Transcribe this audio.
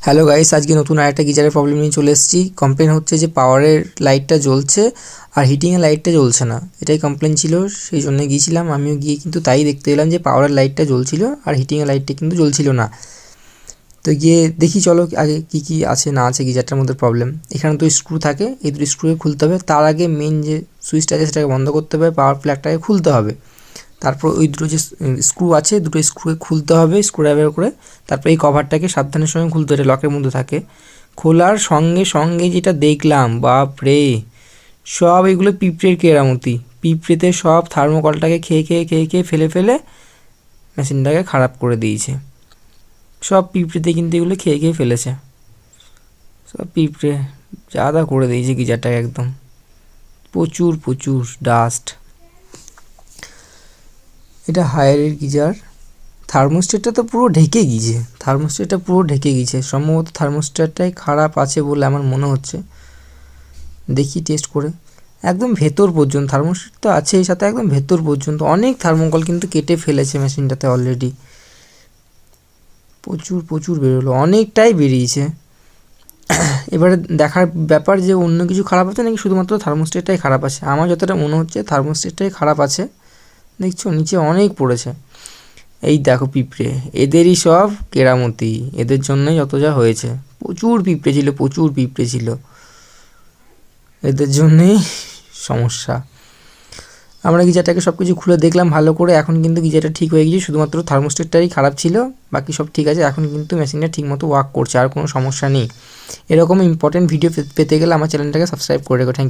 Hello guys, আজকে নতুন আরেকটা গিজারের প্রবলেম নিয়ে চলে এসেছি। কমপ্লেন হচ্ছে যে পাওয়ারের লাইটটা জ্বলছে আর হিটিংয়ের লাইটটা জ্বলছে না। এটাই কমপ্লেন ছিল, সেই জন্য গিয়েছিলাম। আমিও গিয়ে কিন্তু তাই দেখতে পেলাম যে পাওয়ারের লাইটটা জ্বলছিল আর হিটিংয়ের লাইটটা কিন্তু জ্বলছিল না। তো গিয়ে দেখি চলো আগে কি আছে না আছে গিজারটার মধ্যে প্রবলেম। এখানে তো স্ক্রু থাকে, এই দুটো স্ক্রুকে খুলতে হবে। তার আগে মেন যে সুইচটা আছে সেটাকে বন্ধ করতে হবে, পাওয়ার প্লাগটাকে খুলতে হবে। তারপর ওই দুটো যে স্ক্রু আছে, দুটো স্ক্রুকে খুলতে হবে স্ক্রুড্রাইভার করে। তারপর এই কভারটাকে সাবধানের সঙ্গে খুলতে হবে, লকের মধ্যে থাকে। খোলার সঙ্গে সঙ্গে যেটা দেখলাম, বাপ রে, সব এগুলো পিঁপড়ের কেরামতি। পিঁপড়েতে সব থার্মোকলটাকে খেয়ে খেয়ে খেয়ে খেয়ে ফেলে ফেলে মেশিনটাকে খারাপ করে দিয়েছে। সব পিঁপড়েতে কিন্তু এগুলো খেয়ে খেয়ে ফেলেছে। সব পিঁপড়ে জাদা করে দিয়েছে গিজারটাকে একদম। প্রচুর প্রচুর ডাস্ট। এটা হায়ারের গিজার। থার্মোস্টেটটা তো পুরো ঢেকে গিয়েছে, থার্মোস্টেটটা পুরো ঢেকে গিয়েছে। সম্ভবত থার্মোস্টেটটাই খারাপ আছে বলে আমার মনে হচ্ছে। দেখি টেস্ট করে। একদম ভেতর পর্যন্ত থার্মোস্টেট তো আছে, এই সাথে একদম ভেতর পর্যন্ত অনেক থার্মোকল কিন্তু কেটে ফেলেছে মেশিনটাতে অলরেডি। প্রচুর প্রচুর বেরোলো, অনেকটাই বেরিয়েছে। এবারে দেখার ব্যাপার যে অন্য কিছু খারাপ আছে নাকি শুধুমাত্র থার্মোস্টেটটাই খারাপ আছে। আমার যতটা মনে হচ্ছে থার্মোস্টেটটাই খারাপ আছে। দেখছো নিচে অনেক পড়েছে। এই দেখো পিঁপড়ে, এদেরই সব কেরামতি, এদের জন্যই যত যা হয়েছে। প্রচুর পিঁপড়ে ছিল, প্রচুর পিঁপড়ে ছিল, এদের জন্যেই সমস্যা। আমরা গিজারটাকে সব কিছু খুলে দেখলাম ভালো করে। এখন কিন্তু গিজারটা ঠিক হয়ে গেছে, শুধুমাত্র থার্মোস্টেটটাই খারাপ ছিল, বাকি সব ঠিক আছে। এখন কিন্তু মেশিনটা ঠিকমতো ওয়ার্ক করছে, আর কোনো সমস্যা নেই। এরকম ইম্পর্টেন্ট ভিডিও পেতে গেলে আমার চ্যানেলটাকে সাবস্ক্রাইব করে রেখো। Thank you.